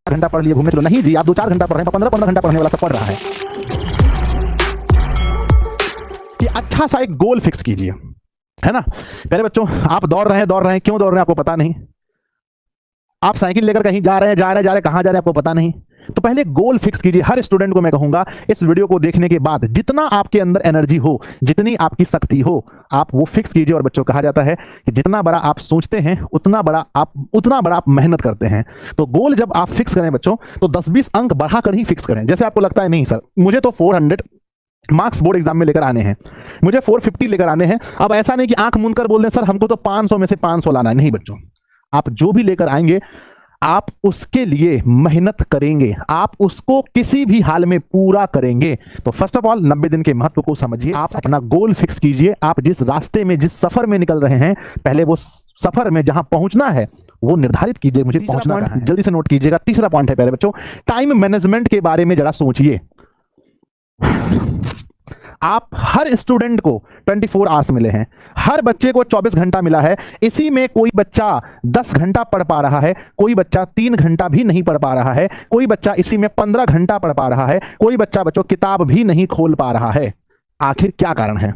घंटा पढ़ लिए घूमने चलो, नहीं जी, आप 2-4 घंटा पढ़ रहे हैं, 15-15 घंटा पढ़ने वाला सब पढ़ रहा है। कि अच्छा सा एक गोल फिक्स कीजिए, है ना। पहले बच्चों आप दौड़ रहे हैं, क्यों दौड़ रहे हैं आपको पता नहीं। आप साइकिल लेकर कहीं जा रहे हैं, कहां जा रहे हैं आपको पता नहीं। तो पहले गोल फिक्स कीजिए। हर स्टूडेंट को मैं कहूंगा इस वीडियो को देखने के बाद जितना आपके अंदर एनर्जी हो, जितनी आपकी शक्ति हो, आप वो फिक्स कीजिए। और बच्चों कहा जाता है कि जितना बड़ा आप सोचते हैं उतना बड़ा आप मेहनत करते हैं। तो गोल जब आप फिक्स करें बच्चों, तो 10-20 अंक बढ़ाकर ही फिक्स करें। जैसे आपको लगता है नहीं सर मुझे तो 400 मार्क्स बोर्ड एग्जाम में लेकर आने हैं, मुझे 450 लेकर आने हैं। अब ऐसा नहीं कि आंख मूंद कर बोल दें सर हमको तो 500 में से 500 लाना है। नहीं बच्चों, आप जो भी लेकर आएंगे आप उसके लिए मेहनत करेंगे, आप उसको किसी भी हाल में पूरा करेंगे। तो फर्स्ट ऑफ ऑल 90 दिन के महत्व को समझिए। आप अपना गोल फिक्स कीजिए। आप जिस रास्ते में, जिस सफर में निकल रहे हैं, पहले वो सफर में जहां पहुंचना है वो निर्धारित कीजिए। मुझे पहुंचना है, जल्दी से नोट कीजिएगा। तीसरा पॉइंट है पहले बच्चों, टाइम मैनेजमेंट के बारे में जरा सोचिए। आप हर स्टूडेंट को 24 आवर्स मिले हैं, हर बच्चे को 24 घंटा मिला है। इसी में कोई बच्चा 10 घंटा पढ़ पा रहा है, कोई बच्चा 3 घंटा भी नहीं पढ़ पा रहा है, कोई बच्चा इसी में 15 घंटा पढ़ पा रहा है, कोई बच्चा बच्चों किताब भी नहीं खोल पा रहा है। आखिर क्या कारण है?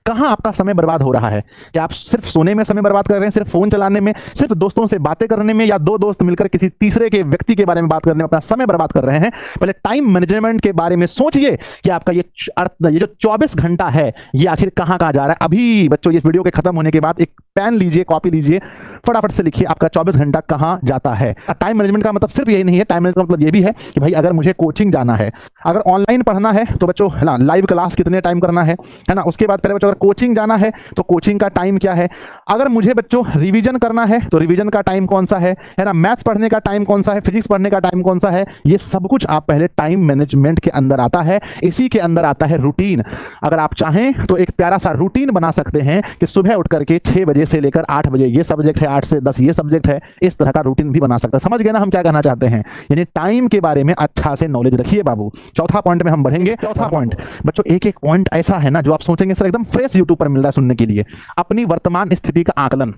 कहां आपका समय बर्बाद हो रहा है? क्या आप सिर्फ सोने में समय बर्बाद कर रहे हैं, सिर्फ फोन चलाने में, सिर्फ दोस्तों से बातें करने में, या दो दोस्त मिलकर किसी तीसरे के व्यक्ति के बारे में बात करने में अपना समय बर्बाद कर रहे हैं? पहले टाइम मैनेजमेंट के बारे में सोचिए कि आपका ये जो 24 घंटा है ये आखिर कहां कहां जा रहा है। अभी बच्चों इस वीडियो के खत्म होने के बाद एक पेन लीजिए, कॉपी लीजिए, फटाफट से लिखिए आपका 24 घंटा कहां जाता है। टाइम मैनेजमेंट का मतलब सिर्फ यही नहीं है, टाइम मैनेजमेंट का मतलब ये भी है कि भाई अगर मुझे कोचिंग जाना है, अगर ऑनलाइन पढ़ना है तो बच्चों है ना लाइव क्लास कितने टाइम करना है ना। उसके बाद पहले बच्चों अगर कोचिंग जाना है तो कोचिंग का टाइम क्या है। अगर मुझे बच्चों रिवीजन करना है तो रिवीजन का टाइम कौन सा है ना। मैथ्स पढ़ने का टाइम कौन सा है, फिजिक्स पढ़ने का टाइम कौन सा है। ये सब कुछ आप पहले टाइम मैनेजमेंट के अंदर आता है। इसी के अंदर आता है रूटीन। अगर आप चाहें तो एक प्यारा सा रूटीन बना सकते हैं कि सुबह उठ करके 6 बजे से लेकर 8 बजे ये सब्जेक्ट है, 8 से 10 ये सब्जेक्ट है। इस तरह का रूटीन भी बना सकते हैं। समझ गए ना हम क्या कहना चाहते हैं? यानी टाइम के बारे में अच्छा से नॉलेज रखिए बाबू। चौथा पॉइंट में हम बढ़ेंगे। चौथा पॉइंट बच्चों एक पॉइंट ऐसा है ना जो आप सोचेंगे सर एकदम फ्रेश यूट्यूब पर मिल रहा है सुनने के लिए। अपनी वर्तमान स्थिति का आकलन।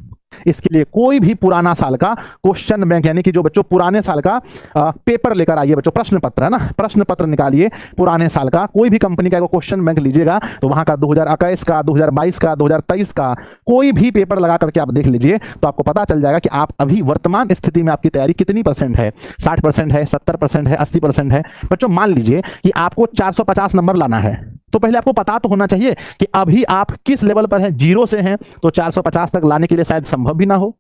इसके लिए कोई भी पुराना साल का क्वेश्चन बैंक, यानी कि जो बच्चों पुराने साल का पेपर लेकर आइए बच्चों, प्रश्न पत्र है ना, प्रश्न पत्र निकालिए पुराने साल का। कोई भी कंपनी का क्वेश्चन बैंक लीजिएगा तो वहां का 2021 का, 2022 का, 2023 का कोई भी पेपर लगा करके आप देख लीजिए तो आपको पता चल जाएगा कि आप अभी वर्तमान स्थिति में आपकी तैयारी कितनी % है। 60% है, 70% है, 80% है। बच्चों मान लीजिए कि आपको 450 नंबर लाना है तो पहले आपको पता तो होना चाहिए कि अभी आप किस लेवल पर हैं। 0 से हैं तो 450 तक लाने के लिए शायद संभव भी ना हो।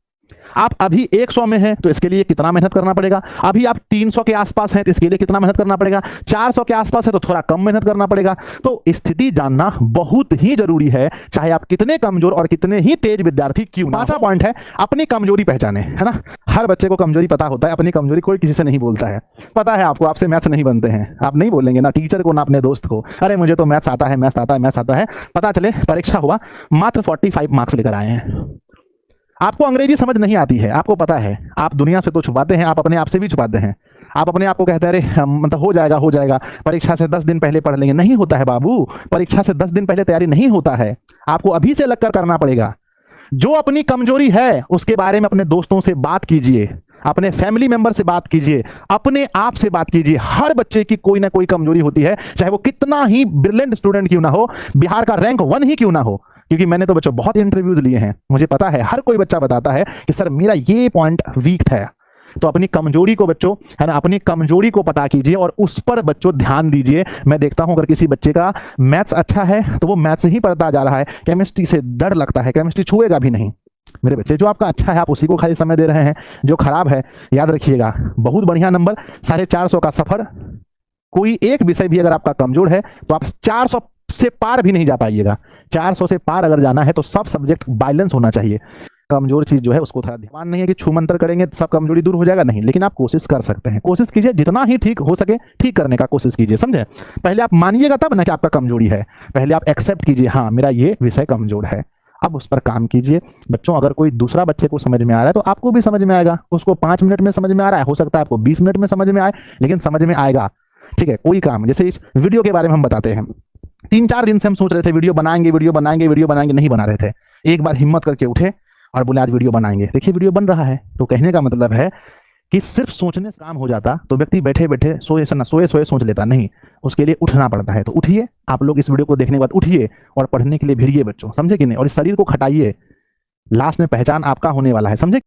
आप अभी 100 में हैं तो इसके लिए कितना मेहनत करना पड़ेगा। अभी आप 300 के आसपास हैं तो इसके लिए कितना मेहनत करना पड़ेगा। 400 के आसपास है तो थोड़ा कम मेहनत करना पड़ेगा। तो स्थिति जानना बहुत ही जरूरी है, चाहे आप कितने कमजोर और कितने ही तेज विद्यार्थी क्यों ना। पांचवा पॉइंट है अपनी कमजोरी पहचाने, है ना। हर बच्चे को कमजोरी पता होता है, अपनी कमजोरी कोई किसी से नहीं बोलता है। पता है आपको, आपसे मैथ्स नहीं बनते हैं, आप नहीं बोलेंगे ना टीचर को ना अपने दोस्त को, अरे मुझे तो मैथ्स आता है, मैथ्स आता है, मैथ्स आता है। पता चले परीक्षा हुआ मात्र 45 मार्क्स लेकर आए हैं। आपको अंग्रेजी समझ नहीं आती है, आपको पता है, आप दुनिया से तो छुपाते हैं, आप अपने आप से भी छुपाते हैं। आप अपने आप को कहते हैं अरे मतलब हो जाएगा, परीक्षा से 10 दिन पहले पढ़ लेंगे। नहीं होता है बाबू, परीक्षा से 10 दिन पहले तैयारी नहीं होता है, आपको अभी से लगकर करना पड़ेगा। जो अपनी कमजोरी है उसके बारे में अपने दोस्तों से बात कीजिए, अपने फैमिली मेंबर से बात कीजिए, अपने आप से बात कीजिए। हर बच्चे की कोई ना कोई कमजोरी होती है, चाहे वो कितना ही ब्रिलियंट स्टूडेंट क्यों ना हो, बिहार का रैंक 1 ही क्यों ना हो। क्योंकि मैंने तो बच्चों बहुत इंटरव्यूज लिए हैं, मुझे पता है हर कोई बच्चा बताता है कि सर मेरा ये पॉइंट वीक है। तो अपनी कमजोरी को बच्चों है ना, अपनी कमजोरी को पता कीजिए और उस पर बच्चों ध्यान दीजिए। मैं देखता हूं अगर किसी बच्चे का मैथ्स अच्छा है तो वो मैथ्स ही पढ़ता जा रहा है, केमिस्ट्री से डर लगता है, केमिस्ट्री छुएगा भी नहीं। मेरे बच्चे जो आपका अच्छा है आप उसी को खाली समय दे रहे हैं, जो खराब है याद रखिएगा बहुत बढ़िया नंबर 450 का सफर। कोई एक विषय भी अगर आपका कमजोर है तो आप 400 से पार भी नहीं जा पाइएगा। 400 से पार अगर जाना है तो सब सब्जेक्ट बैलेंस होना चाहिए। कमजोर चीज जो है उसको थोड़ा ध्यान नहीं है कि छू मंतर करेंगे तो सब कमजोरी दूर हो जाएगा, नहीं, लेकिन आप कोशिश कर सकते हैं। कोशिश कीजिए जितना ही ठीक हो सके ठीक करने का कोशिश कीजिए, समझे। पहले आप मानिएगा तब ना कि आपका कमजोरी है, पहले आप एक्सेप्ट कीजिए हाँ मेरा ये विषय कमजोर है, अब उस पर काम कीजिए। बच्चों अगर कोई दूसरा बच्चे को समझ में आ रहा है तो आपको भी समझ में आएगा। उसको 5 मिनट में समझ में आ रहा है, हो सकता है आपको 20 मिनट में समझ में आए, लेकिन समझ में आएगा। ठीक है, कोई काम जैसे इस वीडियो के बारे में हम बताते हैं, 3-4 दिन से हम सोच रहे थे वीडियो बनाएंगे, नहीं बना रहे थे। एक बार हिम्मत करके उठे और बोले आज वीडियो बनाएंगे। देखिए वीडियो बन रहा है। तो कहने का मतलब है कि सिर्फ सोचने से काम हो जाता तो व्यक्ति बैठे बैठे सोए सोए सोच लेता, नहीं, उसके लिए उठना पड़ता है। तो उठिए, आप लोग इस वीडियो को देखने के बाद उठिए और पढ़ने के लिए भिड़िए बच्चों, समझे कि नहीं, और इस शरीर को खटाइए, लास्ट में पहचान आपका होने वाला है, समझे।